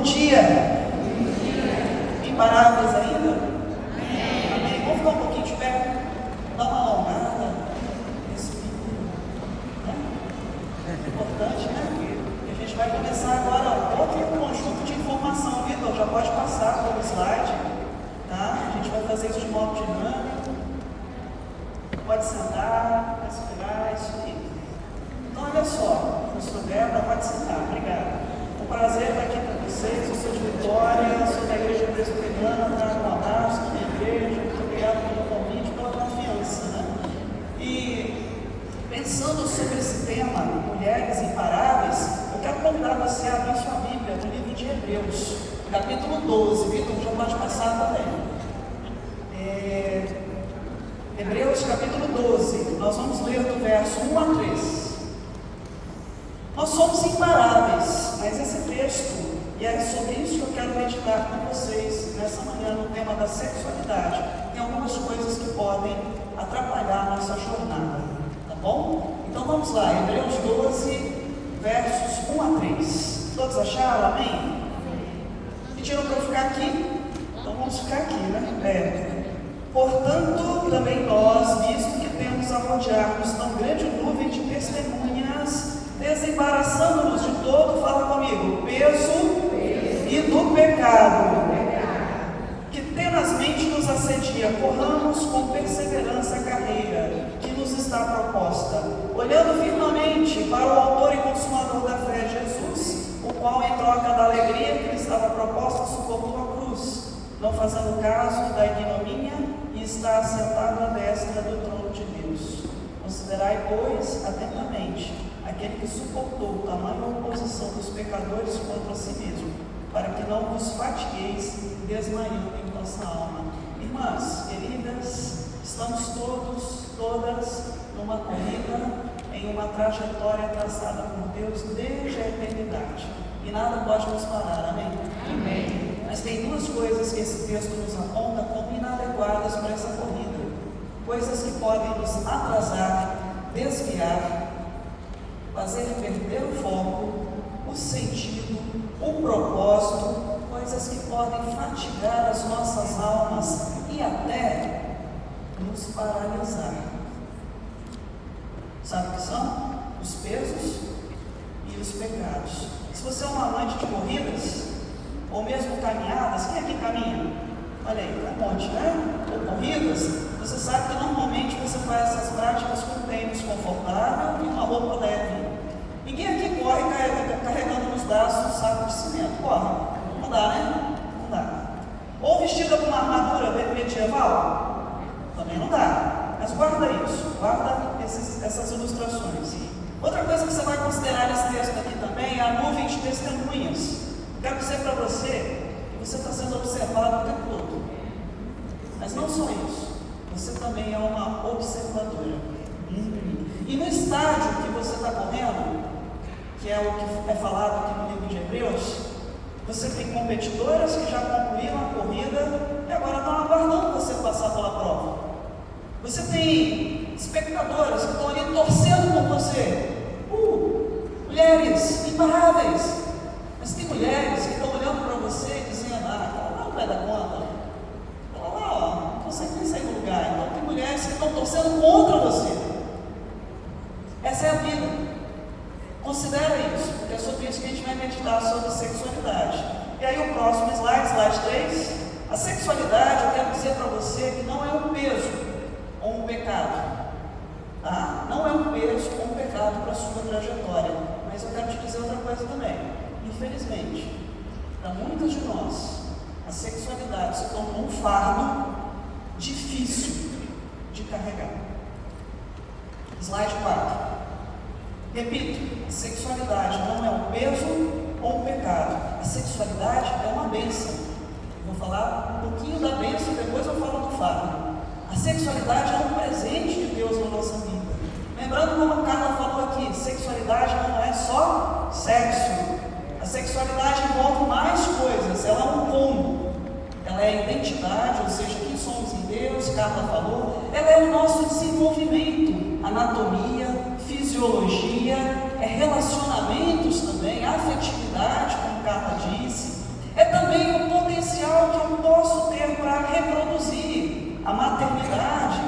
dia. Imparáveis ainda? Amém. Vamos ficar um pouquinho de pé? Dá uma alongada. Respira. É importante, né? E a gente vai começar agora outro conjunto de informação. Vitor, já pode passar pelo slide. Tá? A gente vai fazer isso de modo dinâmico. Pode sentar, respirar, isso aí. Então, olha só, professor Débora, pode sentar, obrigado. Um prazer estar aqui com vocês, eu sou de Vitória, sou da Igreja Presbiteriana, trago um abraço aqui na igreja, muito obrigado pelo convite, pela confiança, né? E pensando sobre esse tema, Mulheres Imparáveis, eu quero convidar você a abrir sua Bíblia no livro de Hebreus, capítulo 12, Vitor, já pode passar também. Hebreus capítulo 12, nós vamos ler do verso 1 a 3. Nós somos imparáveis, mas esse texto, e é sobre isso que eu quero meditar com vocês nessa manhã no tema da sexualidade. Tem algumas coisas que podem atrapalhar a nossa jornada, tá bom? Então vamos lá, Hebreus 12, versos 1 a 3. Todos acharam? Amém? Pediram para eu ficar aqui, então vamos ficar aqui, né? Portanto, também nós, visto que temos a rodear-nos tão grande nuvem de testemunhas, desembaraçando-nos de todo, fala comigo, peso e do pecado, que tenazmente nos assedia, corramos com perseverança a carreira que nos está proposta, olhando firmemente para o autor e consumador da fé, Jesus, o qual, em troca da alegria que lhe estava proposta, suportou a cruz, não fazendo caso da ignomínia, e está assentado à destra do trono de Deus. Considerai, pois, atentamente aquele que suportou tamanha oposição dos pecadores contra si mesmo, para que não vos fatigueis desmaiando em vossa alma. Irmãs, queridas, estamos todas numa corrida, em uma trajetória traçada por Deus desde a eternidade, e nada pode nos parar, amém? Amém. Mas tem duas coisas que esse texto nos aponta como inadequadas para essa corrida, coisas que podem nos atrasar, desviar, fazer perder o foco, o sentido, o propósito, coisas que podem fatigar as nossas almas e até nos paralisar. Sabe o que são? Os pesos e os pecados. Se você é um amante de corridas, ou mesmo caminhadas, quem aqui caminha? Olha aí, um monte, né? Ou corridas, você sabe que normalmente você faz essas práticas com um tênis confortável e uma roupa leve. Ninguém aqui corre carregando nos braços um saco de cimento, corre? Não dá, né? Não dá. Ou vestida com uma armadura medieval? Também não dá. Mas guarda isso, guarda essas ilustrações. Outra coisa que você vai considerar nesse texto aqui também é a nuvem de testemunhas. Quero dizer para você que você está sendo observado o tempo todo. Mas não só isso, você também é uma observadora. E no estádio que você está correndo, que é o que é falado aqui no livro de Hebreus, você tem competidoras que já concluíram a corrida e agora estão aguardando você passar pela prova. Você tem espectadoras que estão ali torcendo por você. Mulheres imparáveis. Mas tem mulheres que estão olhando para você e dizendo, ela não vai dar conta. Ela lá, não consegue nem sair do lugar. Então tem mulheres que estão torcendo contra você. Essa é a vida. Considera isso, porque é sobre isso que a gente vai meditar, sobre sexualidade. E aí o próximo slide 3. A sexualidade, eu quero dizer para você que não é um peso ou um pecado. Tá? Não é um peso ou um pecado para a sua trajetória. Mas eu quero te dizer outra coisa também. Infelizmente, para muitas de nós, a sexualidade se tornou um fardo difícil de carregar. Slide 4. Repito, a sexualidade não é um peso ou um pecado. A sexualidade é uma bênção. Eu vou falar um pouquinho da bênção, depois eu falo do fardo. A sexualidade é um presente de Deus na nossa vida. Lembrando como a Carla falou aqui, sexualidade não é só sexo. A sexualidade envolve mais coisas, ela é um combo. Ela é a identidade, ou seja, quem somos em Deus, Carla falou. Ela é o nosso desenvolvimento, anatomia, fisiologia, relacionamentos também, afetividade, como Carla disse, É também o potencial que eu posso ter para reproduzir a maternidade.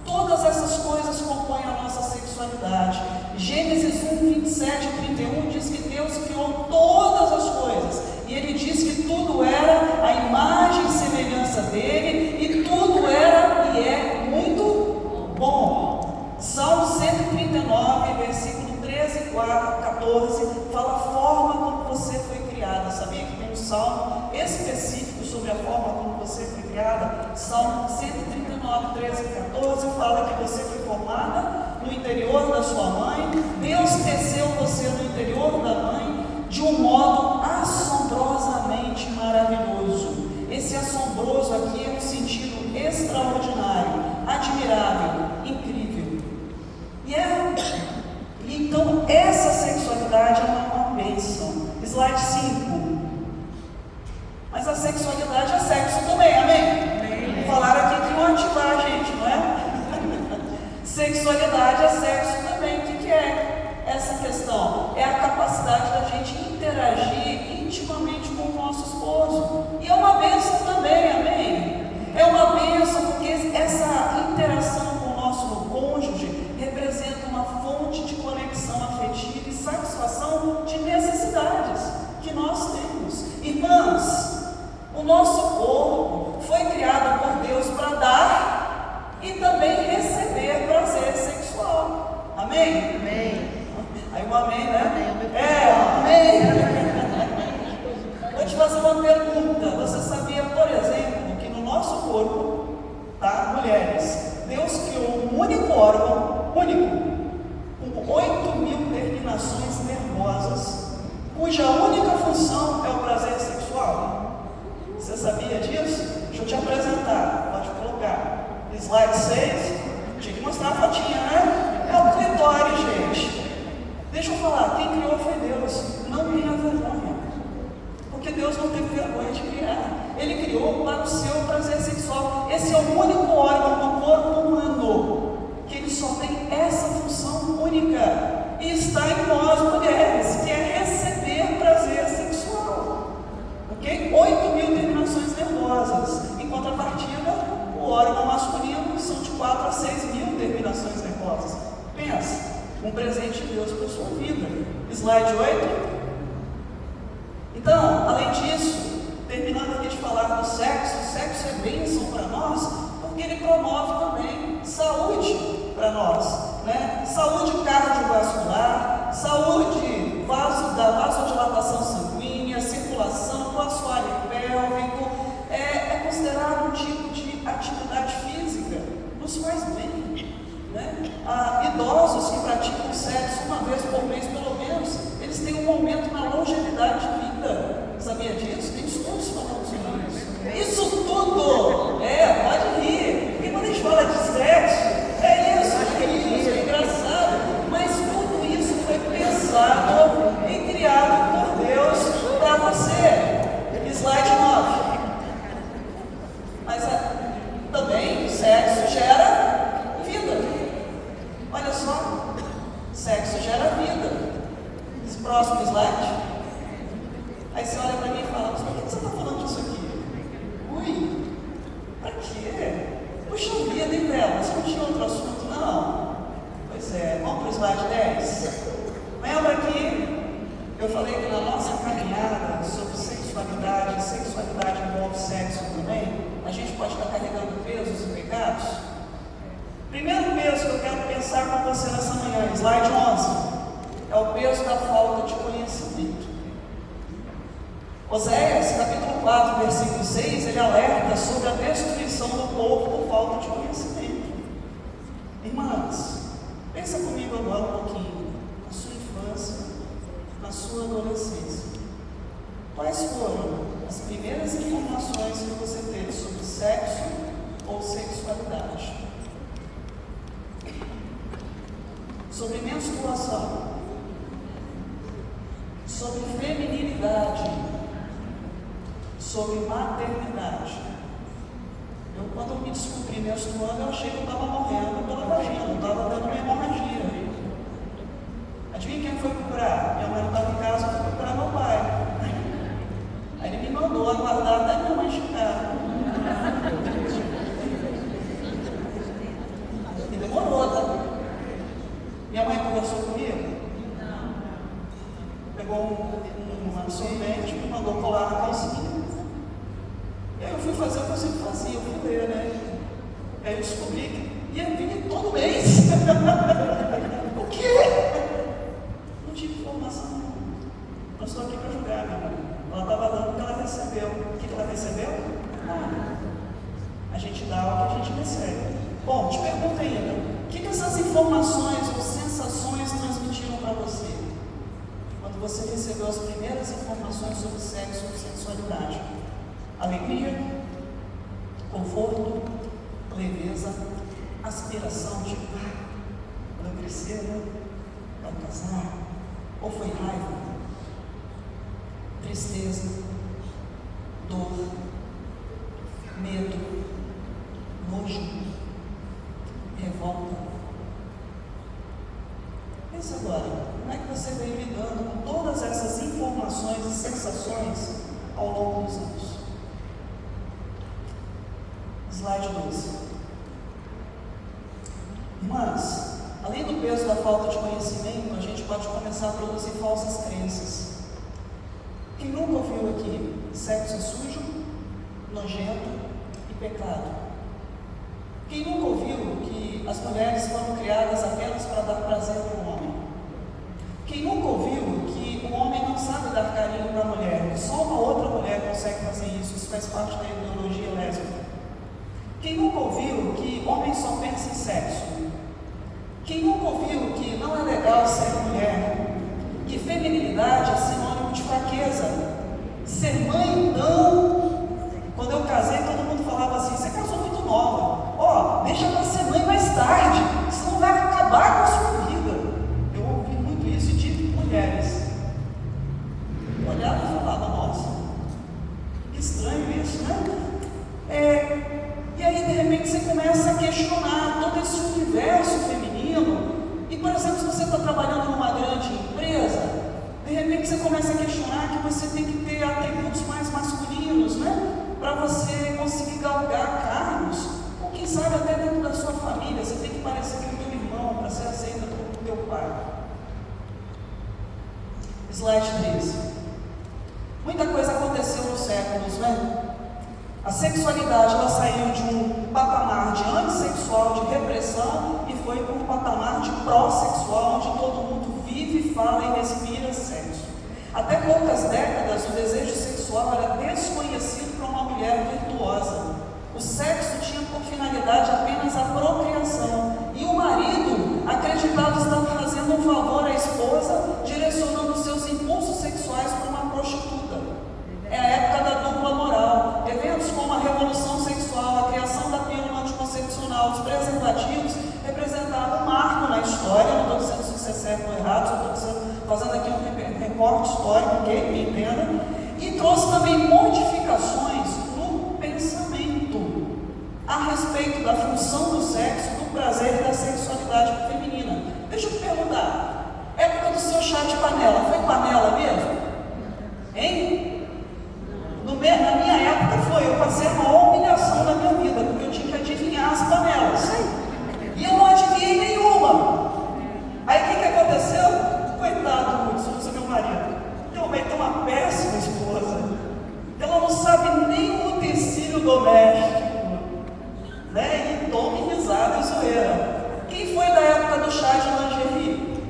Todas essas coisas compõem a nossa sexualidade. Gênesis 1, 27 e 31 diz que Deus criou todas as coisas. E Ele diz que tudo era a imagem e semelhança dEle, e tudo era e é muito bom. Salmo 139, versículo 13 e 14, fala a forma como você foi criada. Sabia que tem um salmo específico sobre a forma como você foi criada? Salmo 139, 13 e 14 fala que você foi formada no interior da sua mãe. Deus teceu você no interior da mãe de um modo assombrosamente maravilhoso. Esse assombroso aqui é um sentido extraordinário, admirável, incrível. Então essa sexualidade é uma bênção. Slide 5. Mas a sexualidade é sexo também, amém? Falaram aqui que iam ativar a gente, não é? Sexualidade é sexo também. O que é essa questão? É a capacidade da gente interagir intimamente com o nosso esposo. E é uma bênção também, amém? É uma bênção porque essa interação com o nosso cônjuge representa uma fonte de conexão afetiva e satisfação de necessidades que nós temos. Irmãs, o nosso corpo foi criado por Deus para dar e também receber prazer sexual. Amém? Amém. Aí um amém, né? Amém. Vou te fazer uma pergunta. Você sabia, por exemplo, que no nosso corpo, tá, mulheres, Deus criou um único órgão, com 8.000 terminações nervosas, cuja única função é o prazer sexual? Você sabia disso? Deixa eu te apresentar. Pode colocar. Slide 6. Tinha que mostrar a fotinha, né? É o clitóris, gente. Deixa eu falar, quem criou foi Deus. Não tenha vergonha. Porque Deus não teve vergonha de criar. Ele criou para o seu prazer sexual. Esse é o único órgão do corpo humano que ele só tem essa função única. E está em nós, mulheres, que é receber prazer sexual. Ok? 8.000 terminações nervosas. Em contrapartida, o órgão masculino são de 4 a 6.000 terminações nervosas. Pensa, um presente de Deus para a sua vida. Slide 8. Então, além disso, terminando aqui de falar do sexo, o sexo é bênção para nós, porque ele promove também saúde para nós, né? Saúde cardiovascular, saúde da vasodilatação sanguínea, circulação, o assoalho pélvico, é considerado um tipo de atividade física, nos faz bem, né? Idosos que praticam sexo uma vez por mês, pelo menos, eles têm um aumento na longevidade de vida. Sabia disso? Tem estudos falando sobre isso. Isso tudo, pode rir, porque quando a gente fala de sexo, é engraçado, mas tudo isso foi pensado e criado por Deus para você. Slide 9. Mas também sexo gera vida. Olha só, sexo gera vida. Esse próximo slide. Aí você olha para mim e fala, mas por que você está falando disso aqui? Ui, para quê? Puxa vida, hein, Bela? Você não tinha outro assunto? Não. Pois é, vamos para o slide 10. Lembra que eu falei que na nossa caminhada sobre sexualidade envolve sexo também, a gente pode estar carregando pesos e pecados? Primeiro peso que eu quero pensar com você nessa manhã, slide 11, é o peso da falta de conhecimento. Oséias, capítulo 4, versículo 6, ele alerta sobre a destruição do povo por falta de conhecimento. Irmãs, pensa comigo agora um pouquinho, na sua infância, na sua adolescência. Quais foram as primeiras informações que você teve sobre sexo ou sexualidade? Sobre menstruação, sobre feminilidade, sobre maternidade. Quando eu me descobri menstruando, eu achei que eu estava morrendo pela vagina, eu estava dando uma hemorragia. Adivinha quem foi procurar? Minha mãe não estava em casa, eu fui procurar meu pai. Aí ele me mandou aguardar até minha mãe chegar. E demorou, tá? Minha mãe conversou comigo? Pegou um absorvente e me mandou colar na calcinha. E aí eu fui fazer o que eu sempre fazia, eu fui ler, né? Aí eu descobri que ia vir todo mês. O quê? Não tive informação nenhuma. Não estou aqui para julgar, minha mãe. Ela estava dando o que ela recebeu. O que ela recebeu? Nada. A gente dá o que a gente recebe. Bom, te pergunto ainda, o que essas informações ou sensações transmitiram para você? Quando você recebeu as primeiras informações sobre sexo ou sexualidade? Alegria, conforto, leveza, aspiração, tipo, quando eu crescer, né? Quero casar, ou foi raiva, tristeza, dor, medo, nojo, revolta. Pense agora, como é que você vem lidando com todas essas informações e sensações ao longo dos anos? Slide 12. Irmãs, além do peso da falta de conhecimento, a gente pode começar a produzir falsas crenças. Quem nunca ouviu aqui, sexo é sujo, nojento e pecado? Quem nunca ouviu que as mulheres foram criadas apenas para dar prazer ao homem? Quem nunca ouviu que o homem não sabe dar carinho para a mulher, que só uma outra mulher consegue fazer isso, isso faz parte da ideologia lésbica? Quem nunca ouviu que homem só pensa em sexo? Quem nunca ouviu que não é legal ser mulher? Que feminilidade é sinônimo de fraqueza? Ser mãe, então, quando eu casei, todo mundo falava assim: você casou muito nova, ó, deixa para ser mãe mais tarde, senão vai acabar com a sua vida. Eu ouvi muito isso de mulheres. Eu olhava e falava: nossa, que estranho isso, né? E aí, de repente, você começa a questionar todo esse universo feminino. E, por exemplo, se você está trabalhando numa grande empresa, de repente você começa a questionar que você tem que ter atributos mais masculinos, né? Para você conseguir galgar cargos, ou quem sabe até dentro da sua família, você tem que parecer com o teu irmão para ser aceita por teu pai. Slide 13. Muita coisa aconteceu nos séculos, né? A sexualidade, ela saiu de um patamar de antissexual, de repressão, e foi para um patamar de pró-sexual, onde todo mundo vive, fala e respira sexo. Até poucas décadas, o desejo sexual era desconhecido para uma mulher virtuosa. O sexo tinha por finalidade apenas a procriação, e o marido acreditava estar fazendo um favor à esposa, direcionando seus impulsos sexuais para uma prostituta. É a época da dupla moral. Eventos como a revolução sexual, a criação da pílula anticoncepcional, os preservativos, representaram um marco na história. Não estou dizendo se isso é certo ou errado, só estou fazendo aqui um recorte histórico, ok? Me entenda. E trouxe também modificações no pensamento a respeito da função do sexo, do prazer e da sexualidade feminina. Deixa eu te perguntar, época do seu chá de panela, foi panela mesmo? Hein? Na minha época foi, eu passei a maior humilhação da minha vida, porque eu tinha que adivinhar as panelas. E eu não adivinhei nenhuma. Aí o que aconteceu? Coitado do Hudson, meu marido. Eu vai ter uma péssima esposa. Ela não sabe nem o utensílio doméstico, né? E tome risada e zoeira. Quem foi da época do chá de lingerie?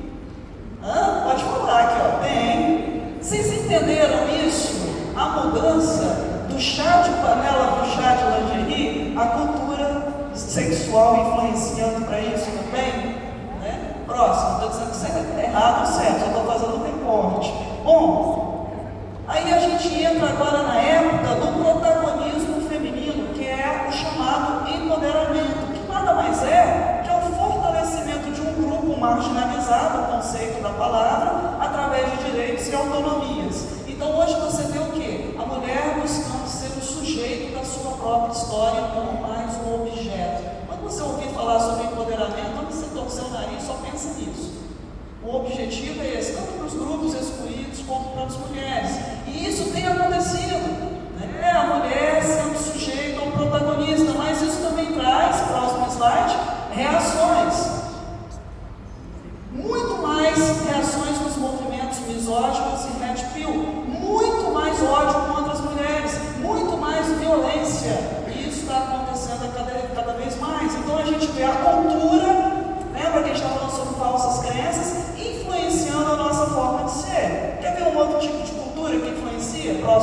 Pode falar aqui, ó. Tem. Vocês entenderam isso? A mudança do chá de panela para o chá de lingerie, a cultura sexual influenciando para isso também, né? Próximo, estou dizendo que isso é errado ou certo, eu estou fazendo um recorte. Bom, aí a gente entra agora na época do protagonismo feminino, que é o chamado empoderamento, que nada mais é que o fortalecimento de um grupo marginalizado, o conceito da palavra, através de direitos e autonomias. Então hoje você vê o quê? A mulher buscando ser o sujeito da sua própria história, não mais um objeto. Quando você ouvir falar sobre empoderamento, quando você torcer o nariz, só pensa nisso. O objetivo é esse, tanto para os grupos excluídos quanto para as mulheres. E isso tem acontecido.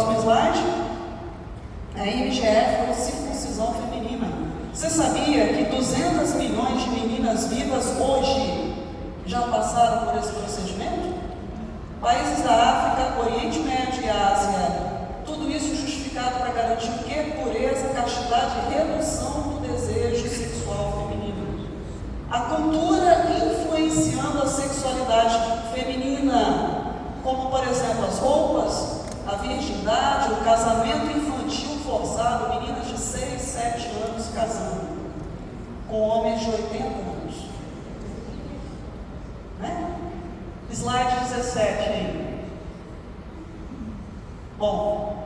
Próximo slide. A IBGF, ou circuncisão feminina. Você sabia que 200 milhões de meninas vivas hoje já passaram por esse procedimento? Países da África, Oriente Médio e Ásia, tudo isso justificado para garantir o quê? Pureza, castidade e redução do desejo sexual feminino. A cultura influenciando a sexualidade feminina, como por exemplo as roupas, a virgindade, o casamento infantil forçado, meninas de 6, 7 anos casando com homens de 80 anos. Né? Slide 17 aí. Bom,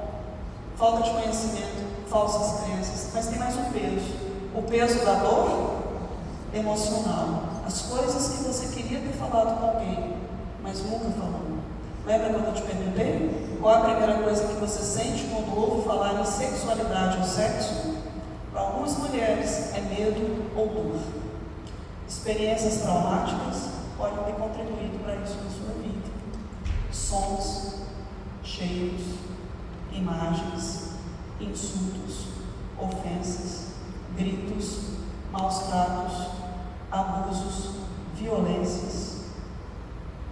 falta de conhecimento, falsas crenças, mas tem mais um peso. O peso da dor emocional. As coisas que você queria ter falado com alguém, mas nunca falou. Lembra quando eu te perguntei? Qual a primeira coisa que você sente quando ouve falar em sexualidade ou sexo? Para algumas mulheres é medo ou dor. Experiências traumáticas podem ter contribuído para isso na sua vida. Sons, cheiros, imagens, insultos, ofensas, gritos, maus tratos, abusos, violências,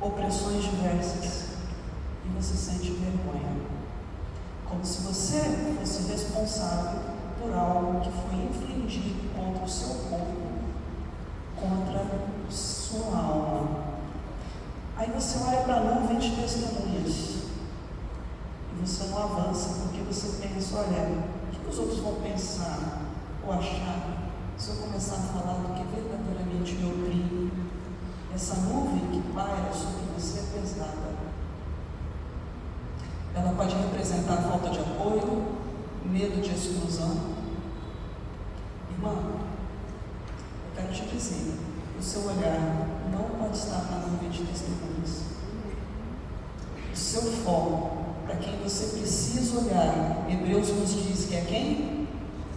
opressões diversas. E você sente vergonha, como se você fosse responsável por algo que foi infligido contra o seu corpo, contra sua alma. Aí você olha para a nuvem de testemunhas e você não avança, porque você pensa, olha, o que os outros vão pensar ou achar se eu começar a falar do que verdadeiramente me oprime? Essa nuvem que paira sobre você é pesada. Ela pode representar falta de apoio, medo de exclusão. Irmã, eu quero te dizer, o seu olhar não pode estar na nuvem de testemunhas. O seu foco, para quem você precisa olhar, Hebreus nos diz que é quem?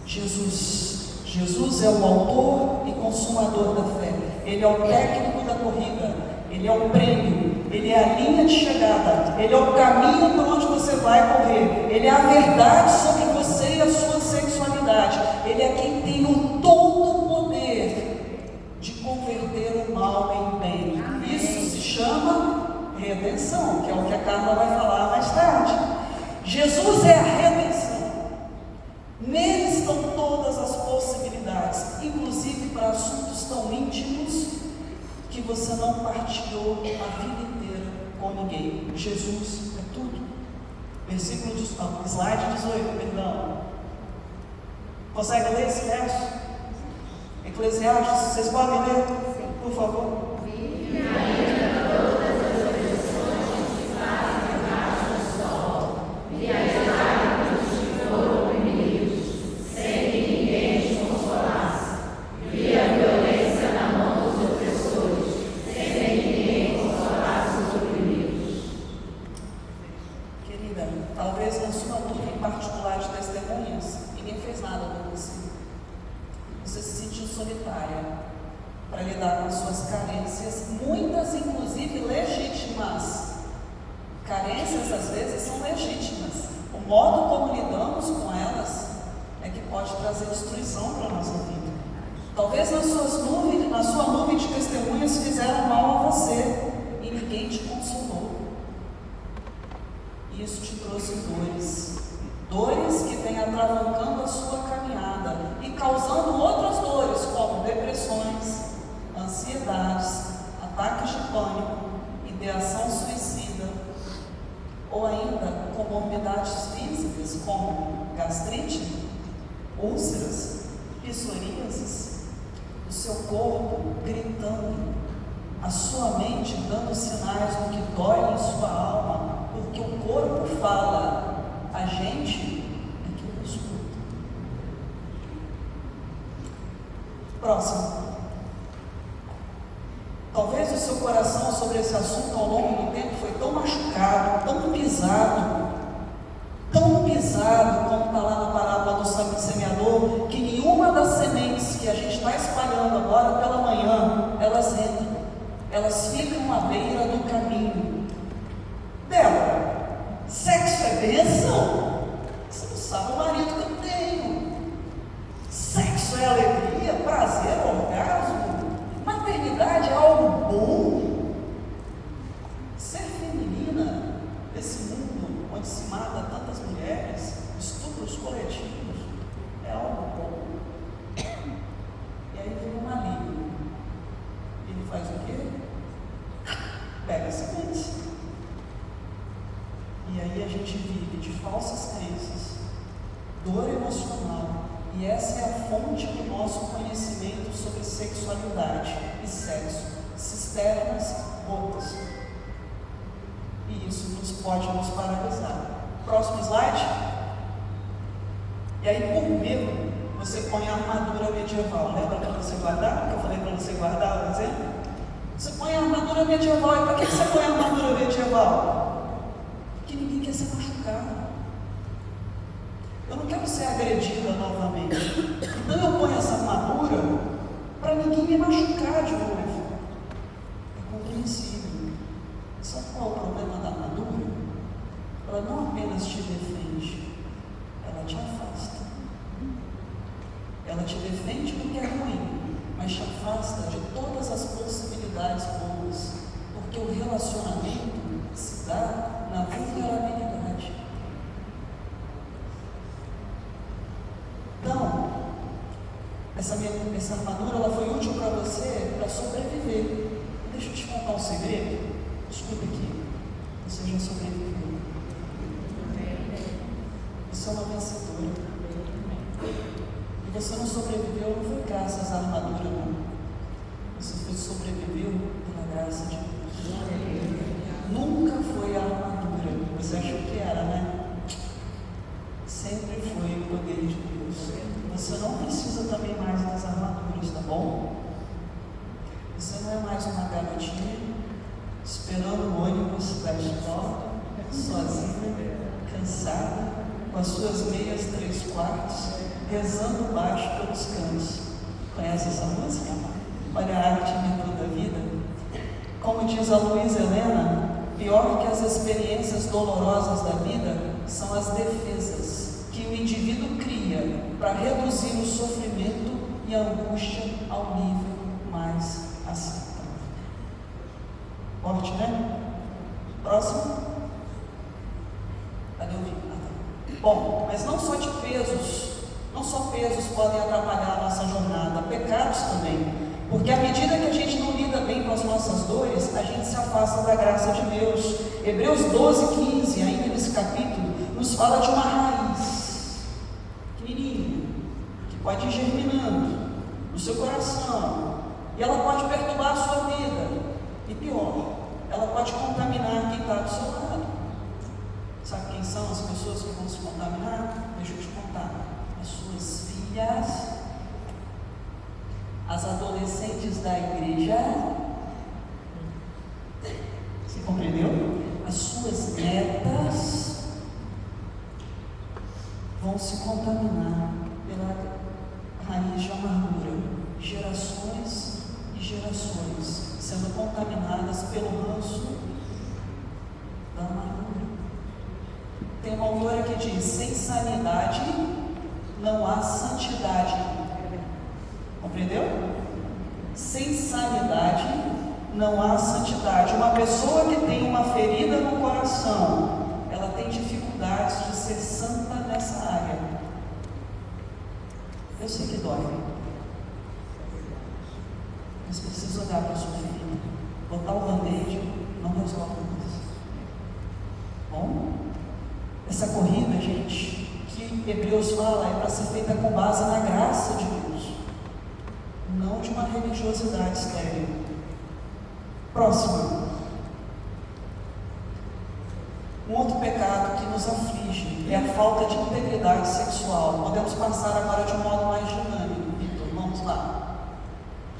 Jesus. Jesus é o autor e consumador da fé. Ele é o técnico da corrida. Ele é o prêmio. Ele é a linha de chegada. Ele é o caminho para onde você vai correr. Ele é a verdade sobre você e a sua sexualidade. Ele é quem tem o todo poder de converter o mal em bem. Isso se chama redenção, que é o que a Carla vai falar mais tarde. Jesus é a redenção. Nele estão todas as possibilidades, inclusive para assuntos tão íntimos que você não partilhou a vida inteira com ninguém. Jesus é tudo. Versículo de slide 18, perdão. Consegue ler esse verso? Eclesiastes, vocês podem ler? Por favor. Talvez na sua luta em particular de testemunhas, ninguém fez nada por você. Você se sentiu solitária para lidar com as suas carências, muitas inclusive legítimas. Carências às vezes são legítimas. O modo como lidamos com elas é que pode trazer destruição para a nossa vida. Talvez na sua nuvem de testemunhas fizeram mal a você e ninguém te consolou. Isso te trouxe dores que vêm atravancando a sua caminhada e causando outras dores, como depressões, ansiedades, ataques de pânico, ideação suicida, ou ainda comorbidades físicas, como gastrite, úlceras, psoríasis, o seu corpo gritando, a sua mente dando sinais do que dói em sua alma, porque o corpo fala, a gente é que não escuta. Próximo. Talvez o seu coração sobre esse assunto ao longo do tempo foi tão machucado, tão pisado, como está lá na parábola do semeador, que nenhuma das sementes que a gente está espalhando agora pela manhã, elas entram, elas ficam à beira do caminho. Bela, sexo é bênção? sabe o marido que eu tenho. Sexo é alegria, prazer, orgasmo. Maternidade é algo bom. Ser feminina nesse mundo onde se mata tantas mulheres, estupros coletivos, é algo bom. E aí vem um maligno. Ele faz o quê? Pega a semente. E aí a gente vive de falsas crenças, dor emocional, e essa é a fonte do nosso conhecimento sobre sexualidade e sexo, cisternas rotas. E isso pode nos paralisar. Próximo slide. E aí, por medo, você põe a armadura medieval. Lembra para você guardar? Que eu falei para você guardar o exemplo? Você põe a armadura medieval. E para que você põe a armadura medieval? Porque ninguém quer ser machucado. Eu não quero ser agredida novamente. Então eu ponho essa armadura para ninguém me machucar de novo. É compreensível. Sabe qual é o problema da armadura? Ela não apenas te defende, ela te afasta. Ela te defende do que é ruim, mas te afasta de todas as possibilidades boas, porque o relacionamento se dá na vulnerabilidade. Então, essa armadura ela foi útil para você para sobreviver. Deixa eu te contar um segredo. Escuta aqui. Você já sobreviveu. Você é uma vencedora. E você não sobreviveu não foi graças à armadura, não. Você sobreviveu pela graça de Deus. Nunca foi a armadura. Você achou que era, né? Sempre foi o poder de Deus. Você não precisa também mais das armaduras, tá bom? Você não é mais uma garotinha esperando o ônibus da escola, sozinha, cansada, com as suas meias 3/4, rezando baixo pelos canos. Conhece essa música? Olha a arte de toda a vida. Como diz a Luísa Helena, pior que as experiências dolorosas da vida são as defesas que o indivíduo cria para reduzir o sofrimento e a angústia ao nível mais aceitável. Forte, né? Próximo. Cadê o vídeo? Bom, mas não só de pesos, não só pesos podem atrapalhar a nossa jornada, pecados também. Porque à medida que a gente não lida bem com as nossas dores, a gente se afasta da graça de Deus. Hebreus 12:15, ainda nesse capítulo, nos fala de uma raiz pequenininha, que pode ir germinando no seu coração, e ela pode perturbar a sua vida, e pior, ela pode contaminar quem está do seu lado. Sabe quem são as pessoas que vão se contaminar? Deixa eu te contar. As suas filhas, as adolescentes da igreja, você compreendeu? As suas netas vão se contaminar pela raiz de amargura, gerações e gerações sendo contaminadas pelo ranço da amargura. Tem uma autora que diz: sem sanidade não há santidade. Compreendeu? Sem sanidade não há santidade. Uma pessoa que tem uma ferida no coração, ela tem dificuldades de ser santa nessa área. Eu sei que dói, mas precisa olhar para a sua ferida. Botar o band-aid não resolve isso. Bom? Essa corrida, gente, que Hebreus fala, é para ser feita com base na graça de Deus, não de uma religiosidade estéril. Próximo. Um outro pecado que nos aflige é a falta de integridade sexual. Podemos passar agora de um modo mais dinâmico, Vitor. Vamos lá.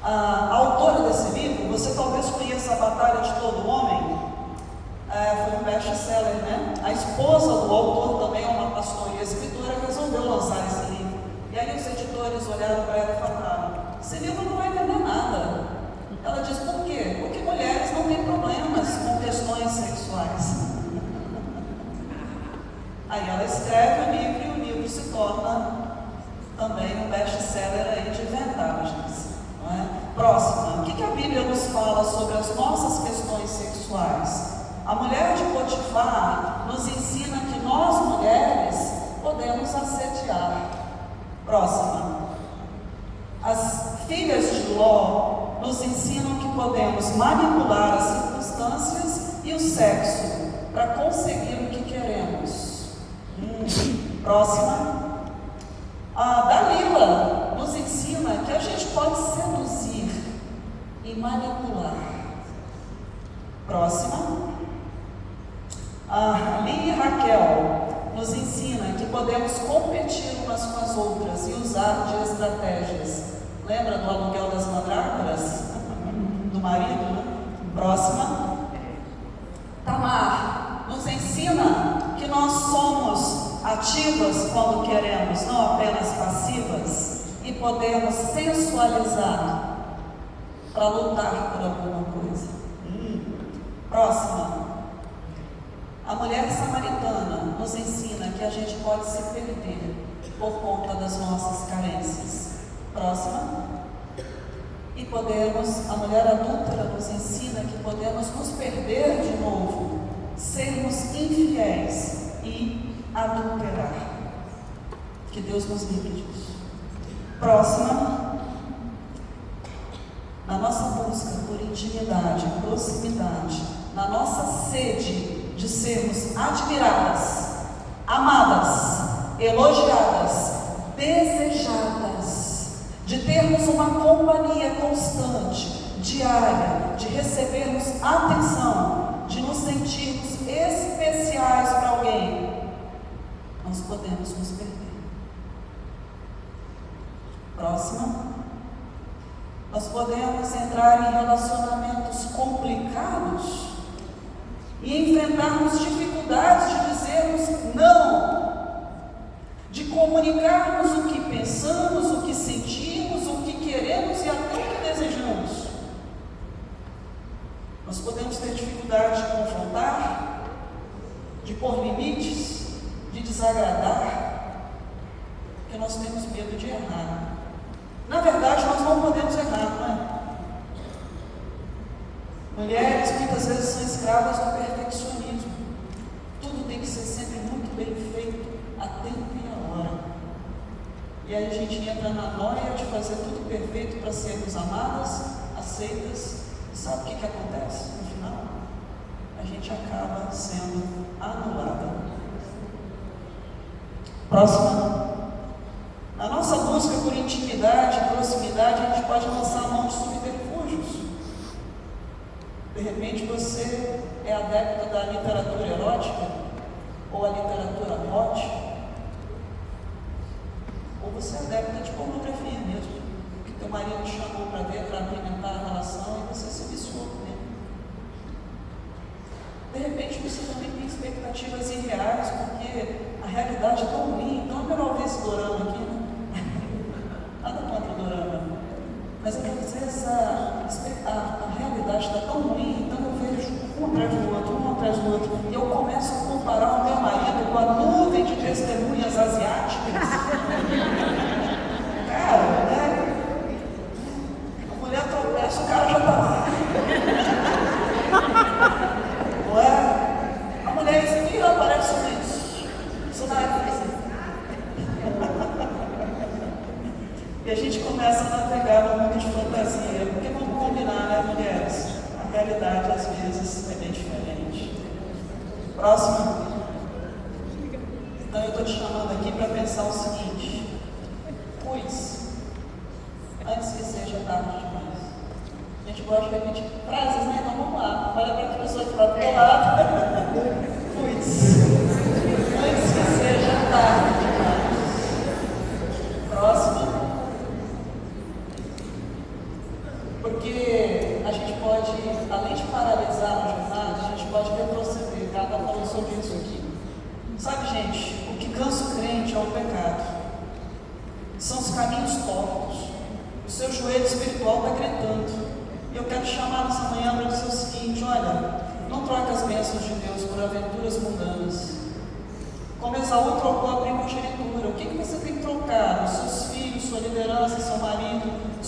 A autora desse livro, você talvez conheça A Batalha de Todo Homem. Foi um best-seller, né? A esposa do autor também é uma pastora e escritora, resolveu lançar esse livro. E aí os editores olharam para ela e falaram: esse livro não vai vender nada. Ela diz: por quê? Porque mulheres não têm problemas com questões sexuais. Aí ela escreve o livro e o livro se torna também um best-seller aí de vendagens, não é? Próxima, o que a Bíblia nos fala sobre as nossas questões sexuais? A mulher de Potifar nos ensina que nós, mulheres, podemos assediar. Próxima, as filhas de Ló nos ensinam que podemos manipular as circunstâncias e o sexo para conseguir o que queremos. Próxima, a Dalila nos ensina que a gente pode seduzir e manipular. Próxima, a Lia e Raquel nos ensina que podemos competir umas com as outras e usar de estratégias. Lembra do aluguel das mandrágoras? Do marido, né? Próxima, Tamar nos ensina que nós somos ativas quando queremos, não apenas passivas, e podemos sensualizar para lutar por alguma coisa. Próxima, a mulher samaritana nos ensina que a gente pode se perder por conta das nossas carências. Próxima, e a mulher adúltera nos ensina que podemos nos perder de novo, sermos infiéis e adulterar. Que Deus nos livre disso. Próxima, na nossa busca por intimidade, proximidade, na nossa sede de sermos admiradas, amadas, elogiadas, desejadas, de termos uma companhia constante, diária, de recebermos atenção, de nos sentirmos especiais para alguém, nós podemos nos perder. Próxima, nós podemos entrar em relacionamentos complicados e enfrentarmos dificuldades de dizermos não, de comunicarmos o que pensamos, o que sentimos, o que queremos e até o que desejamos. Nós podemos ter dificuldade de confrontar, de pôr limites, de desagradar, porque nós temos medo de errar. Na verdade, nós não podemos errar, não é? Mulheres muitas vezes são escravas do perfeccionismo. Tudo tem que ser sempre muito bem feito, a tempo e a hora. E aí a gente entra na noia de fazer tudo perfeito para sermos amadas, aceitas. E sabe o que acontece no final? A gente acaba sendo anulada. Próxima. Na nossa busca por intimidade e proximidade, a gente pode lançar a mão de subterfúgios. De repente você é adepto da literatura erótica, ou a literatura hot, ou você é adepto de pornografia mesmo, que teu marido te chamou para ver, para alimentar a relação, e você se viciou com ele. De repente você também tem expectativas irreais, porque a realidade é tão ruim, então é melhor ver esse dorama aqui, né? Nada contra o dorama, mas é que às vezes a realidade está tão ruim, então eu vejo um atrás do outro, e eu começo a comparar o meu marido com a nuvem de testemunhas asiáticas. Cara, né? A mulher tropeça, o cara já está lá. Não é? A mulher expira, aparece isso. Isso não é feliz. E a gente começa a navegar no mundo de fantasia, porque vamos combinar, né, mulheres? A realidade às vezes é bem diferente. Próximo. Então eu estou te chamando aqui para pensar o seguinte: cuide-se antes que seja tarde demais. A gente gosta de repetir frases, né? Então vamos lá. Olha para a pessoa que está do teu lado. Cuide-se antes que seja tarde demais. Próximo. Porque a gente pode, além de paralisar a jornada, a gente pode retroceder. Cada falou sobre isso aqui. Sabe, gente, o que cansa o crente é o pecado. São os caminhos tortos. O seu joelho espiritual está gritando. E eu quero chamar nessa manhã para dizer o seguinte: olha, não troque as bênçãos de Deus por aventuras mundanas. Como Esaú trocou a primogenitura. O que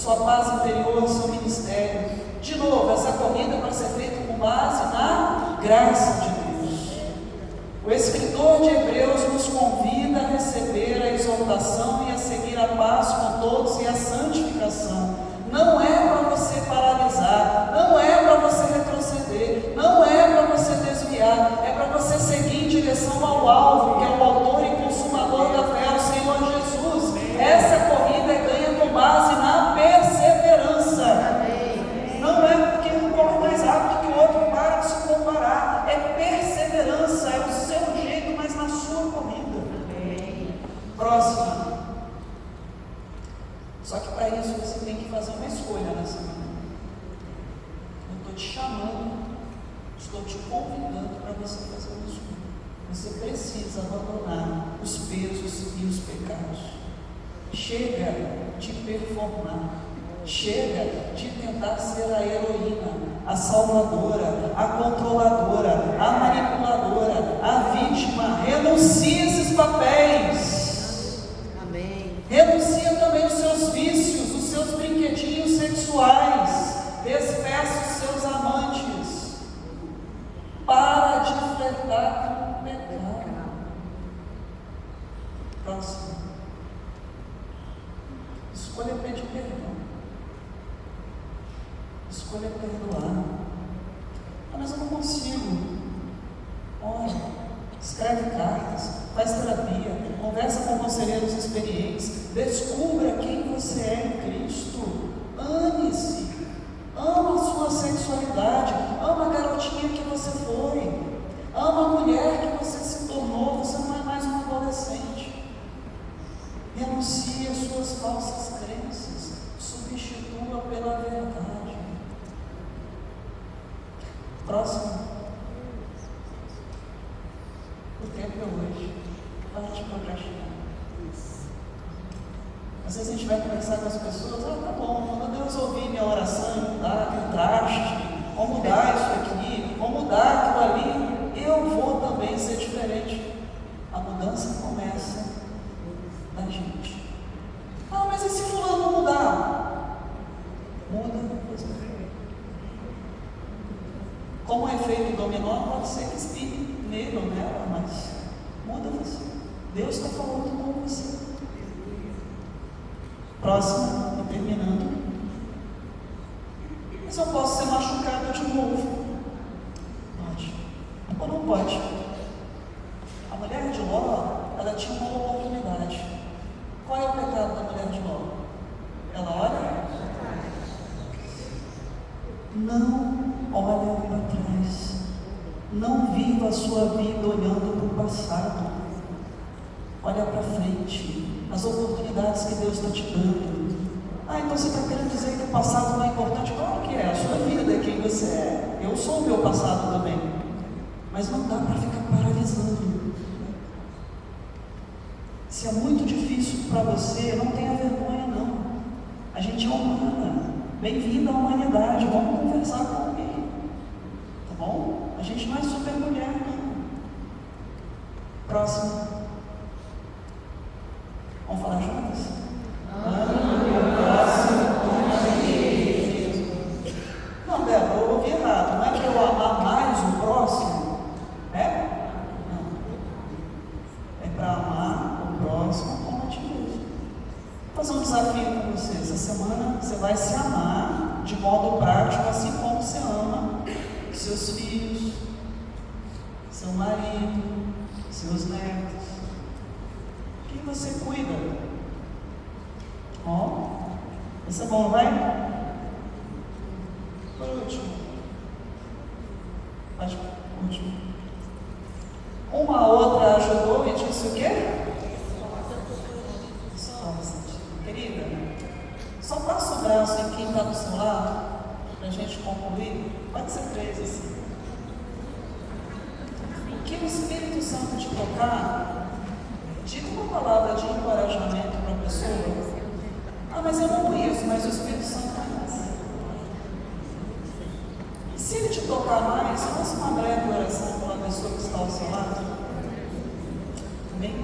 sua paz interior, seu ministério. De novo, essa corrida vai ser feita com base na graça de Deus. O escritor de Hebreus nos convida a receber a exortação e a seguir a paz com todos e a santificação. Não é para você paralisar, não é para você retroceder, não é para você desviar, é para você seguir em direção ao alvo, que é o autor e consumador da fé, o Senhor Jesus. Essa corrida é ganha com base na perseverança. Não é porque um corre mais rápido que o outro, para de se comparar. É perseverança, é o seu jeito, mas na sua corrida. Próxima. Só que para isso você tem que fazer uma escolha nessa manhã. Eu estou te chamando, estou te convidando para você fazer uma escolha. Você precisa abandonar os pesos e os pecados. Chega de performar. Chega de tentar ser a heroína, a salvadora, a controladora, a manipuladora, a vítima. Renuncie a esses papéis. Amém. Renuncia também os seus vícios, os seus brinquedinhos sexuais. Despeça os seus amantes. Para de flertar com o pecado. Próximo. Escolha pedir perdão. Escolha perdoar. Mas eu não consigo. Ora, escreve cartas, faz terapia, conversa com conselheiros experientes, descubra quem você é em Cristo. Ame-se, ama a sua sexualidade, ama a garotinha que você foi, ama a mulher que você se tornou. Você não é mais um adolescente. Renuncie às suas falsas crenças, substitua pela verdade. Próximo. O tempo é hoje. Para de procrastinar. Às vezes a gente vai conversar com as pessoas. Tá bom, quando Deus ouvir minha oração, mudar aquele traste, ou mudar isso aqui, ou mudar aquilo ali, eu vou também ser diferente. A mudança começa da gente. Mas e se fulano mudar? Muda. Como é efeito dominó, pode ser que espirre nele ou nela, mas muda você. Deus está falando com você. Próximo, e terminando. Mas eu posso ser machucado de novo. Pode. Ou não pode. A mulher de Ló, ela tinha uma oportunidade. Qual é o pecado da mulher de Ló? Ela olha? Não olha para trás. Não viva a sua vida olhando para o passado. Olha para frente. As oportunidades que Deus está te dando. Então você está querendo dizer que o passado não é importante? Claro que é. A sua vida é quem você é. Eu sou o meu passado também. Mas não dá para ficar paralisando. Se é muito difícil para você, não tenha vergonha não. A gente é humana. Bem-vindo à humanidade. Vamos conversar com alguém. Tá bom? A gente não é super mulher, não. Próximo. Vamos falar juntas? Não, Débora, eu ouvi errado. Não é para eu amar mais o próximo? É? Não. É para amar o próximo como a ti mesmo. Vou fazer um desafio com você. Essa semana você vai se amar de modo prático, assim como você ama seus filhos, seu marido, seus netos. Quem você cuida? Isso é bom, vai? Por último. Mas por último. Uma outra ajudou e disse o quê? Querida, só passa o braço em quem está do seu lado, para a gente concluir. Pode ser 3 assim. O que o Espírito Santo te tocar, diga uma palavra de encorajamento para a pessoa. Mas eu não conheço, mas o Espírito Santo conhece. E se ele te tocar mais, faça uma breve oração pela pessoa que está ao seu lado. Amém?